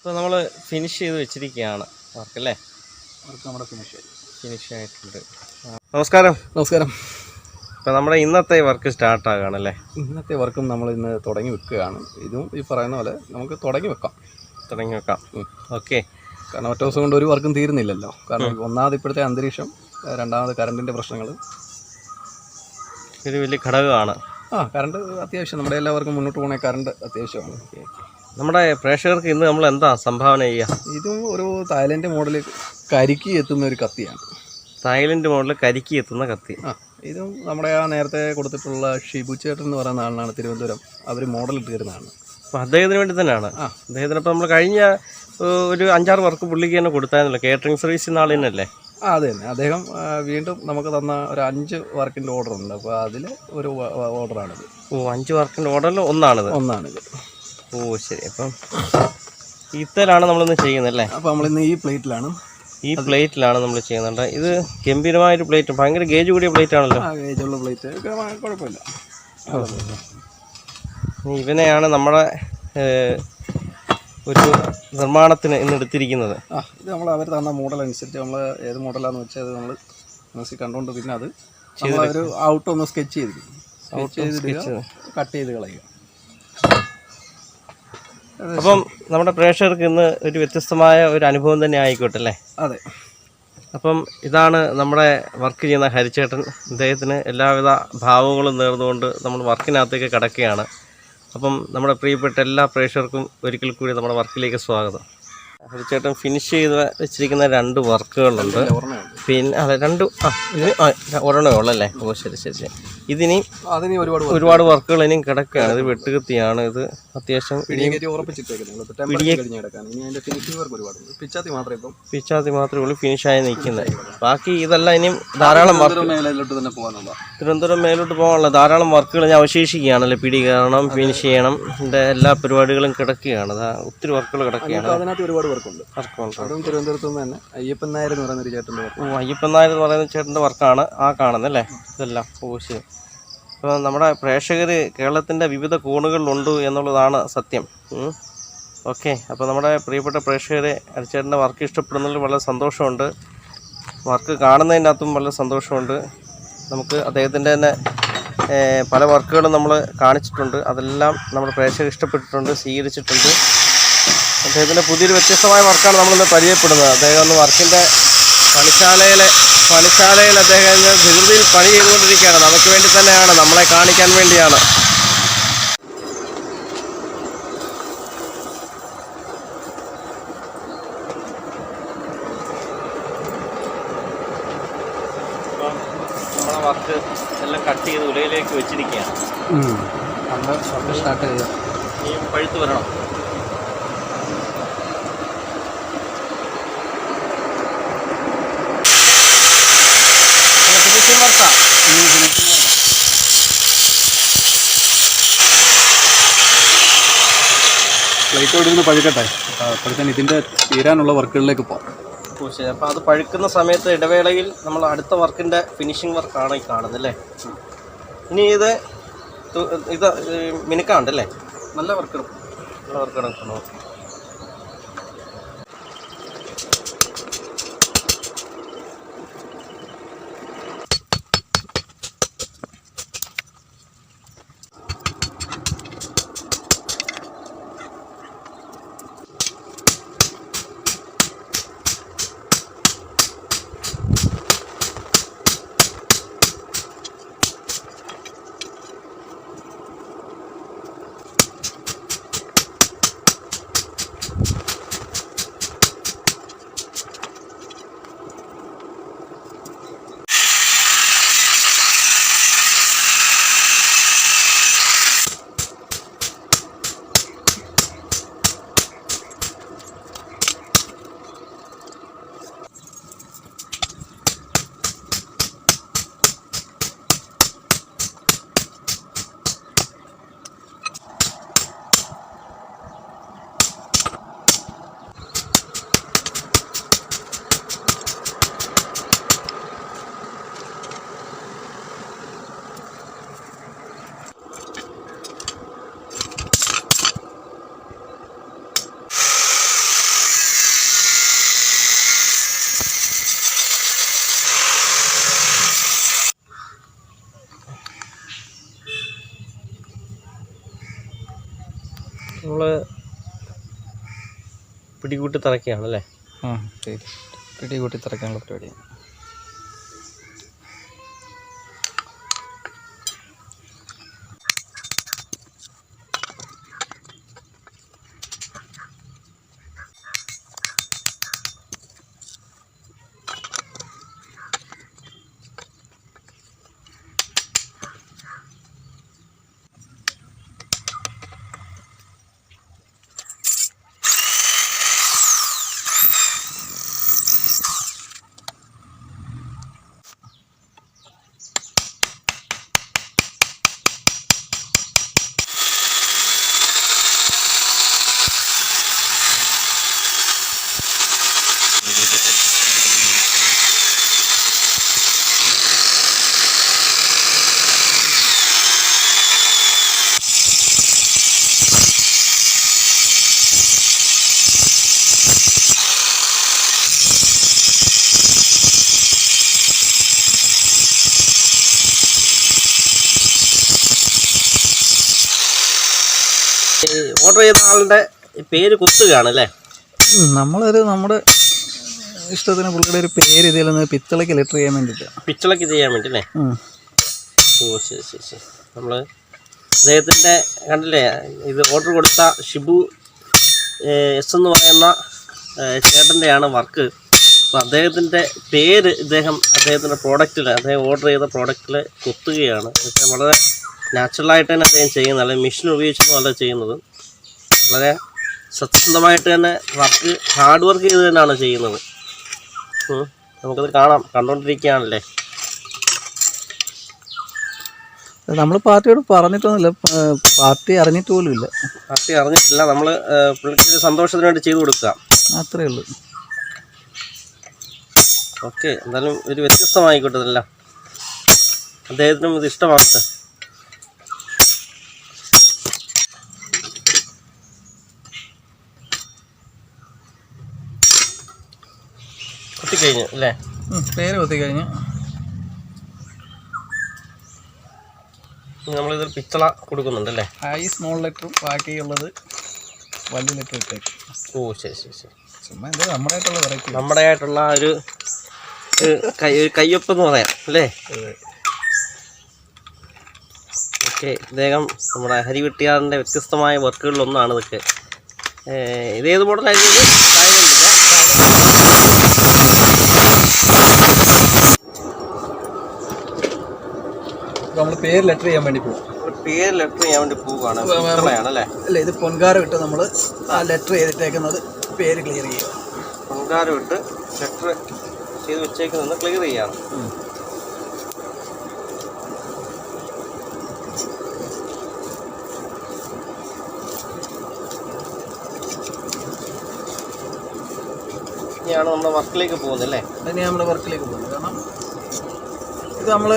അപ്പോൾ നമ്മൾ ഫിനിഷ് ചെയ്ത് വെച്ചിരിക്കുകയാണ് വർക്കല്ലേ? വർക്ക് നമ്മുടെ ഫിനിഷ് ആയിട്ടുണ്ട്. നമസ്കാരം. നമസ്കാരം. അപ്പോൾ നമ്മുടെ ഇന്നത്തെ വർക്ക് സ്റ്റാർട്ടാകുകയാണല്ലേ? ഇന്നത്തെ വർക്കും നമ്മൾ ഇന്ന് തുടങ്ങി വെക്കുകയാണ്. ഇതും ഈ പറയുന്ന പോലെ നമുക്ക് തുടങ്ങി വെക്കാം. ഓക്കെ. കാരണം ഒറ്റ ദിവസം കൊണ്ട് ഒരു വർക്കും തീരുന്നില്ലല്ലോ. കാരണം ഒന്നാമത് ഇപ്പോഴത്തെ അന്തരീക്ഷം, രണ്ടാമത് കറണ്ടിൻ്റെ പ്രശ്നങ്ങൾ ഒരു വലിയ ഘടകമാണ്. കറണ്ട് അത്യാവശ്യം നമ്മുടെ എല്ലാവർക്കും മുന്നോട്ട് പോകണേ കറണ്ട് അത്യാവശ്യമാണ്. നമ്മുടെ പ്രേക്ഷകർക്ക് ഇന്ന് നമ്മൾ എന്താ സംഭാവന ചെയ്യുക? ഇതും ഒരു തായ്ലൻഡ് മോഡൽ കരിക്ക് എത്തുന്ന ഒരു കത്തിയാണ്. തായ്ലൻഡ് മോഡൽ കരിക്ക് എത്തുന്ന കത്തി. ഇതും നമ്മുടെ നേരത്തെ കൊടുത്തിട്ടുള്ള ഷിബു ചേട്ടൻ എന്ന് പറയുന്ന ആളിനാണ്, തിരുവനന്തപുരം. അവർ മോഡൽ ഇട്ട് തരുന്നതാണ്. അപ്പോൾ അദ്ദേഹത്തിന് വേണ്ടി തന്നെയാണ്. അദ്ദേഹത്തിനപ്പോൾ നമ്മൾ കഴിഞ്ഞ ഒരു 5-6 വർക്ക് പുള്ളിക്ക് തന്നെ കൊടുത്തായിരുന്നല്ലോ, കേറ്ററിംഗ് സർവീസ് നാളെ തന്നെയല്ലേ? അത് തന്നെ. അദ്ദേഹം വീണ്ടും നമുക്ക് തന്ന ഒരു 5 വർക്കിൻ്റെ ഓർഡർ ഉണ്ട്. അപ്പോൾ അതിൽ ഒരു ഓർഡറാണിത്. 5 വർക്കിൻ്റെ ഓർഡറിൽ ഒന്നാണിത്. ശരി. അപ്പം ഇത്തലാണ് നമ്മളിന്ന് ചെയ്യുന്നല്ലേ? അപ്പോൾ നമ്മളിന്ന് ഈ പ്ലേറ്റിലാണ് നമ്മൾ ചെയ്യുന്നുണ്ട്. ഇത് ഗംഭീരമായൊരു പ്ലേറ്റ്, ഭയങ്കര ഗേജ് കൂടിയ പ്ലേറ്റ് ആണല്ലോ. ഗേജുള്ള പ്ലേറ്റ് കുഴപ്പമില്ല. ഇവനെയാണ് നമ്മുടെ ഒരു നിർമ്മാണത്തിന് ഇന്ന് എടുത്തിരിക്കുന്നത്. ഇത് നമ്മൾ അവർ തന്ന മോഡൽ അനുസരിച്ച് നമ്മൾ ഏത് മോഡലാണെന്ന് വെച്ചാൽ അത് നമ്മൾ മനസ്സിൽ കണ്ടുകൊണ്ട് പിന്നെ അത് ഒരു ഔട്ട് ഒന്ന് സ്കെച്ച് ചെയ്തിടുക, കട്ട് ചെയ്ത് കളയുക. അപ്പം നമ്മുടെ പ്രേക്ഷകർക്ക് ഇന്ന് ഒരു വ്യത്യസ്തമായ ഒരു അനുഭവം തന്നെ ആയിക്കോട്ടെ അല്ലേ? അതെ. അപ്പം ഇതാണ് നമ്മുടെ വർക്ക് ചെയ്യുന്ന ഹരിച്ചേട്ടൻ. അദ്ദേഹത്തിന് എല്ലാവിധ ഭാവങ്ങളും നേർന്നുകൊണ്ട് നമ്മൾ വർക്കിനകത്തേക്ക് കടക്കുകയാണ്. അപ്പം നമ്മുടെ പ്രിയപ്പെട്ട എല്ലാ പ്രേക്ഷകർക്കും ഒരിക്കൽ കൂടി നമ്മുടെ വർക്കിലേക്ക് സ്വാഗതം. ഹരിച്ചേട്ടൻ ഫിനിഷ് ചെയ്ത് വെച്ചിരിക്കുന്ന 2 വർക്കുകളുണ്ട്. പിന്നെ അതെ, 2 ഒരെണ്ണമേ ഉള്ളല്ലേ? ശരി. ഇതിനി ഒരുപാട് വർക്കുകൾ ഇനിയും കിടക്കുകയാണ്. ഇത് വെട്ടുകത്തിയാണ്. ഇത് അത്യാവശ്യം പിച്ചാത്തി മാത്രമേ ഉള്ളൂ ഫിനിഷായി നിൽക്കുന്നത്. ബാക്കി ഇതെല്ലാം ഇനിയും ധാരാളം വർക്ക്, തിരുവനന്തപുരം മേലോട്ട് പോകാനുള്ള ധാരാളം വർക്കുകൾ ഞാൻ അവശേഷിക്കുകയാണല്ലോ. പിടി കയറണം, ഫിനിഷ് ചെയ്യണം, ഇതിൻ്റെ എല്ലാ പരിപാടികളും കിടക്കുകയാണ്. ഒത്തിരി വർക്കുകൾ കിടക്കുകയാണ്. അതും തിരുവനന്തപുരത്ത് നിന്ന് തന്നെ അയ്യപ്പൻ നായർ എന്ന് പറയുന്ന ഒരു ചേട്ടൻ്റെ വർക്ക്. അയ്യപ്പൻ നായർ എന്ന് പറയുന്ന ചേട്ടൻ്റെ വർക്കാണ് ആ കാണുന്നല്ലേ? ഇതെല്ലാം ശരി. അപ്പോൾ നമ്മുടെ പ്രേക്ഷകർ കേരളത്തിൻ്റെ വിവിധ കോണുകളിലുണ്ട് എന്നുള്ളതാണ് സത്യം. ഓക്കെ. അപ്പോൾ നമ്മുടെ പ്രിയപ്പെട്ട പ്രേക്ഷകരെ ഹരിച്ചേട്ടൻ്റെ വർക്ക് ഇഷ്ടപ്പെടുന്നതിൽ വളരെ സന്തോഷമുണ്ട്. വർക്ക് കാണുന്നതിൻ്റെ അകത്തും വളരെ സന്തോഷമുണ്ട്. നമുക്ക് അദ്ദേഹത്തിൻ്റെ തന്നെ പല വർക്കുകളും നമ്മൾ കാണിച്ചിട്ടുണ്ട്. അതെല്ലാം നമ്മുടെ പ്രേക്ഷകർ ഇഷ്ടപ്പെട്ടിട്ടുണ്ട്, സ്വീകരിച്ചിട്ടുണ്ട്. അദ്ദേഹത്തിൻ്റെ പുതിയൊരു വ്യത്യസ്തമായ വർക്കാണ് നമ്മളിന്ന് പരിചയപ്പെടുന്നത്. അദ്ദേഹം ഒന്ന് വർക്കിൻ്റെ പണിശാലയിൽ അദ്ദേഹം ധൃതിയിൽ പണി ചെയ്തുകൊണ്ടിരിക്കുകയാണ്. നമുക്ക് വേണ്ടി തന്നെയാണ്, നമ്മളെ കാണിക്കാൻ വേണ്ടിയാണ്. നമ്മളെ വർക്ക് എല്ലാം കട്ട് ചെയ്ത് ഉലയിലേക്ക് വെച്ചിരിക്കുകയാണ്. സ്റ്റാർട്ട് ചെയ്യുക. ഈ പഴുത്ത് വരണം. പ്ലേറ്റ് ഇവിടെ നിന്ന് പഴുക്കട്ടെ, അപ്പോഴത്തേന് ഇതിൻ്റെ തീരാനുള്ള വർക്കുകളിലേക്ക് പോകാം. ശരി. അപ്പോൾ അത് പഴുക്കുന്ന സമയത്ത് ഇടവേളയിൽ നമ്മൾ അടുത്ത വർക്കിൻ്റെ ഫിനിഷിംഗ് വർക്കാണ് ഈ കാണുന്നത് അല്ലേ? ഇനി ഇത് മിനുക്കാണ്ടല്ലേ? നല്ല വർക്ക് എടുക്കണം. പിടികൂട്ടി തറയ്ക്കുകയാണല്ലേ? പിടികൂട്ടി തറയ്ക്കാനുള്ള പരിപാടിയാണ്. ഓർഡർ ചെയ്ത ആളുടെ പേര് കുത്തുകയാണ് അല്ലേ? നമ്മുടെ ഇഷ്ടത്തിന് പുള്ളിയുടെ ഒരു പേര് ഇതിൽ നിന്ന് പിത്തളയ്ക്ക് ലെറ്റർ ചെയ്യാൻ വേണ്ടിയിട്ട്. പിച്ചളയ്ക്ക് ചെയ്യാൻ വേണ്ടി അല്ലേ? ഓ ശരി ശരി ശരി. നമ്മൾ അദ്ദേഹത്തിൻ്റെ കണ്ടില്ലേ, ഇത് ഓർഡർ കൊടുത്ത ഷിബു എസ് എന്ന് പറയുന്ന ചേട്ടൻ്റെയാണ് വർക്ക്. അപ്പോൾ അദ്ദേഹത്തിൻ്റെ പേര് അദ്ദേഹത്തിൻ്റെ പ്രോഡക്റ്റിൽ, അദ്ദേഹം ഓർഡർ ചെയ്ത പ്രോഡക്റ്റിൽ കുത്തുകയാണ്. വളരെ നാച്ചുറലായിട്ട് തന്നെ അദ്ദേഹം ചെയ്യുന്നത്, അല്ലെങ്കിൽ മെഷീൻ ഉപയോഗിച്ചൊന്നുമല്ല ചെയ്യുന്നത്. വളരെ സത്യസന്ധമായിട്ട് തന്നെ ഹാർഡ് വർക്ക് ചെയ്ത് തന്നെയാണ് ചെയ്യുന്നത്. നമുക്കത് കാണാം, കണ്ടുകൊണ്ടിരിക്കുകയാണല്ലേ. നമ്മൾ പാർട്ടിയോട് പറഞ്ഞിട്ടൊന്നുമില്ല, പാർട്ടി അറിഞ്ഞിട്ട് പോലും ഇല്ല. പാർട്ടി അറിഞ്ഞിട്ടില്ല, നമ്മൾ പുള്ളിക്ക് സന്തോഷത്തിന് വേണ്ടി ചെയ്തു കൊടുക്കുക, അത്രയേ ഉള്ളൂ. ഓക്കെ, എന്തായാലും ഒരു വ്യത്യസ്തമായിക്കോട്ടെ, ഇതെല്ലാം അദ്ദേഹത്തിനും ഇത് ഇഷ്ടമാകട്ടെ. കുത്തിക്കഴിഞ്ഞു അല്ലേ? പേര് കുത്തിക്കഴിഞ്ഞു. നമ്മളിതിൽ പിച്ചള കൊടുക്കുന്നുണ്ടല്ലേ? ഹൈ സ്മോൾ ലെറ്ററും ബാക്കിയുള്ളത് വലിയ ലെറ്റർ ഇട്ടേക്കും. ഓ ശരി ശരി ശരി. ചുമ്മാ ഇത് നമ്മുടേതായിട്ടുള്ള വെറൈറ്റി, നമ്മുടേതായിട്ടുള്ള ഒരു കയ്യൊപ്പ് എന്ന് പറയാം അല്ലേ? ഓക്കെ, ഇദ്ദേഹം നമ്മുടെ ഹരിവെട്ടിയാറിൻ്റെ വ്യത്യസ്തമായ വർക്കുകളിലൊന്നാണ് ഇതൊക്കെ. ഇതേത് മോഡലായിരുന്നു? നമ്മൾ പേര് ലെറ്റർ ചെയ്യാൻ വേണ്ടി പോകും. പേര് ലെറ്റർ ചെയ്യാൻ വേണ്ടി പോവുകയാണ് അല്ലേ? അല്ല, ഇത് പൊൻകാരം ഇട്ട് നമ്മൾ ആ ലെറ്റർ ചെയ്തിട്ടേക്കുന്നത് പേര് ക്ലിയർ ചെയ്യുക. പൊൻകാരം ഇട്ട് ലെറ്റർ ചെയ്ത് വെച്ചേക്കുന്നത് ക്ലിയർ ചെയ്യാണ്. ഇനിയാണ് നമ്മുടെ വർക്കിലേക്ക് പോകുന്നത് അല്ലേ? അതിന് നമ്മുടെ വർക്കിലേക്ക് പോകുന്നത്. കാരണം ഇത് നമ്മൾ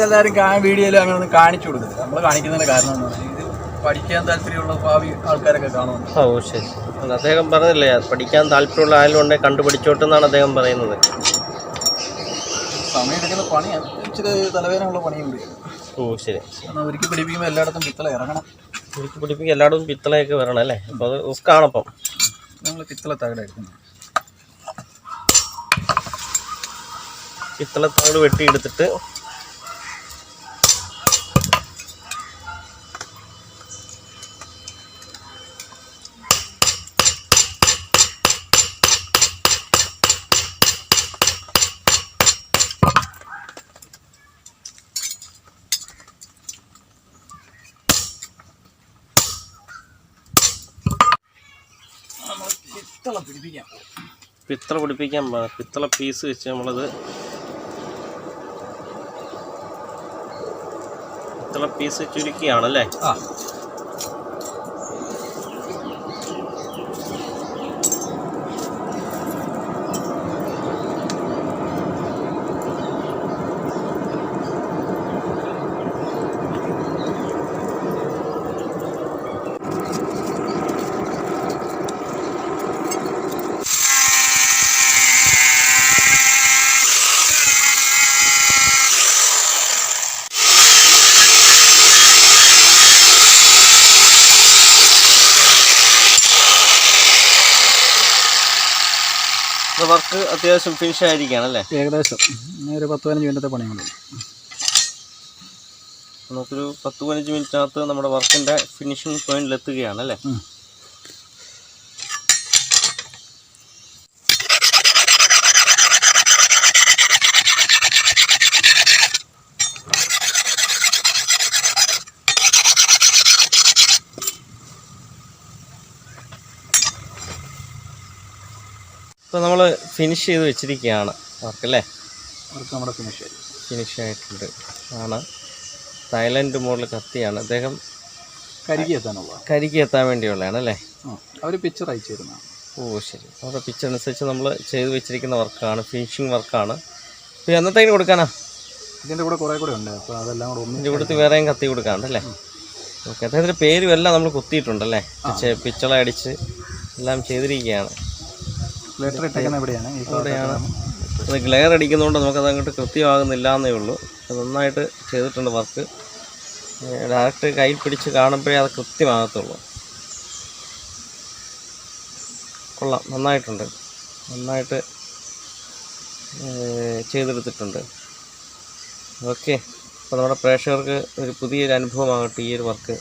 എല്ലാവരും വീഡിയോയിൽ അങ്ങനെ ഒന്ന് കാണിച്ചു കൊടുക്കുന്നത്. നമ്മൾ കാണിക്കുന്നതിൻ്റെ കാരണം എന്ന് പറഞ്ഞാൽ ഇത് പഠിക്കാൻ താല്പര്യമുള്ള ഭാവി ആൾക്കാരൊക്കെ കാണുന്നുണ്ട്. ഓ ശരി. അദ്ദേഹം പറഞ്ഞില്ലേ, പഠിക്കാൻ താല്പര്യമുള്ള ആയാലും ഉണ്ടെങ്കിൽ കണ്ടുപിടിച്ചോട്ടെന്നാണ് അദ്ദേഹം പറയുന്നത്. സമയം എടുക്കുന്ന പണിയാണ്, ഇച്ചിരി തലവേദനയുള്ള പണിയുണ്ട്. ഓ ശരി. കാരണം ഒരിക്കൽ പിടിപ്പിക്കുമ്പോൾ എല്ലായിടത്തും പിത്തള ഇറങ്ങണം. ഒരിക്കൽ പിടിപ്പിക്കുക എല്ലായിടത്തും പിത്തളയൊക്കെ വരണം അല്ലേ? അപ്പോൾ അത് റിസ്ക്കാണപ്പം. നമ്മൾ പിത്തള തകട എടുക്കുന്നത്. പിത്തള തകട് വെട്ടിയെടുത്തിട്ട് പിത്തള പിടിപ്പിക്കാൻ പിത്തള പീസ് വെച്ച് നമ്മളത് പിത്തള പീസ് ചുരുക്കിയാണല്ലേ? ആ, വർക്ക് അത്യാവശ്യം ഫിനിഷ് ആയിരിക്കുകയാണല്ലേ? ഏകദേശം ഒരു 10-15 മിനിറ്റത്തെ പണിയുള്ളൂ. നമുക്കൊരു 10-15 മിനിറ്റിനകത്ത് നമ്മുടെ വർക്കിൻ്റെ ഫിനിഷിംഗ് പോയിന്റിലെത്തുകയാണല്ലേ? ഇപ്പോൾ നമ്മൾ ഫിനിഷ് ചെയ്ത് വെച്ചിരിക്കുകയാണ് വർക്കല്ലേ? വർക്ക് നമ്മുടെ ഫിനിഷ് ആയിട്ടുണ്ട് ആണ്. തായ്ലൻഡ് മോഡൽ കത്തിയാണ്. അദ്ദേഹം കരിക്ക് എത്താൻ വേണ്ടിയുള്ളതാണ് അല്ലേ? അവർ പിക്ചർ അയച്ചു തരുന്നതാണ്. ഓ ശരി. അവരുടെ പിക്ചർ അനുസരിച്ച് നമ്മൾ ചെയ്ത് വെച്ചിരിക്കുന്ന വർക്കാണ്, ഫിനിഷിങ് വർക്കാണ്. ഇപ്പോൾ എന്നത്തേക്ക് കൊടുക്കാനാ? ഇതിൻ്റെ കൂടെ കുറേ കൂടെ ഉണ്ട്. അപ്പോൾ അതെല്ലാം കൂടെ ഇതിൻ്റെ കൊടുത്ത് വേറെയും കത്തി കൊടുക്കാണ്ടല്ലേ? ഓക്കെ. അദ്ദേഹത്തിൻ്റെ പേരും എല്ലാം നമ്മൾ കുത്തിയിട്ടുണ്ടല്ലേ? പിച്ചള അടിച്ച് എല്ലാം ചെയ്തിരിക്കുകയാണ്. ഇവിടെയാണ്. അത് ഗ്ലെയർ അടിക്കുന്നതുകൊണ്ട് നമുക്കത് അങ്ങോട്ട് കൃത്യമാകുന്നില്ല എന്നേ ഉള്ളൂ. നന്നായിട്ട് ചെയ്തിട്ടുണ്ട് വർക്ക്. ഡയറക്റ്റ് കയ്യിൽ പിടിച്ച് കാണുമ്പോഴേ അത് കൃത്യമാകത്തുള്ളൂ. കൊള്ളാം, നന്നായിട്ടുണ്ട്. നന്നായിട്ട് ചെയ്തെടുത്തിട്ടുണ്ട്. ഓക്കെ. അപ്പോൾ നമ്മുടെ പ്രേക്ഷകർക്ക് ഒരു പുതിയൊരു അനുഭവമാകട്ടെ ഈ ഒരു വർക്ക്.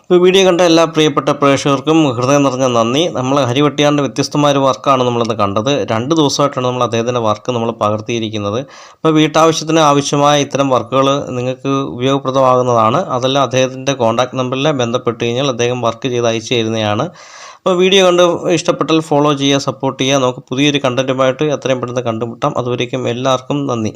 ഇപ്പോൾ വീഡിയോ കണ്ട എല്ലാ പ്രിയപ്പെട്ട പ്രേക്ഷകർക്കും ഹൃദയം നിറഞ്ഞ നന്ദി. നമ്മൾ ഹരിവെട്ടിയാറിൻ്റെ വ്യത്യസ്തമായ ഒരു വർക്കാണ് നമ്മളിന്ന് കണ്ടത്. 2 ദിവസമായിട്ടാണ് നമ്മൾ അദ്ദേഹത്തിൻ്റെ വർക്ക് നമ്മൾ പകർത്തിയിരിക്കുന്നത്. അപ്പോൾ വീട്ടാവശ്യത്തിന് ആവശ്യമായ ഇത്തരം വർക്കുകൾ നിങ്ങൾക്ക് ഉപയോഗപ്രദമാകുന്നതാണ്. അതെല്ലാം അദ്ദേഹത്തിൻ്റെ കോൺടാക്ട് നമ്പറിൽ ബന്ധപ്പെട്ട് കഴിഞ്ഞാൽ അദ്ദേഹം വർക്ക് ചെയ്ത് അയച്ചു തരുന്നതാണ്. അപ്പോൾ വീഡിയോ കണ്ട് ഇഷ്ടപ്പെട്ടാൽ ഫോളോ ചെയ്യുക, സപ്പോർട്ട് ചെയ്യുക. നമുക്ക് പുതിയൊരു കണ്ടൻറ്റുമായിട്ട് എത്രയും പെട്ടെന്ന് കണ്ടുമുട്ടാം. അതുവരേക്കും എല്ലാവർക്കും നന്ദി.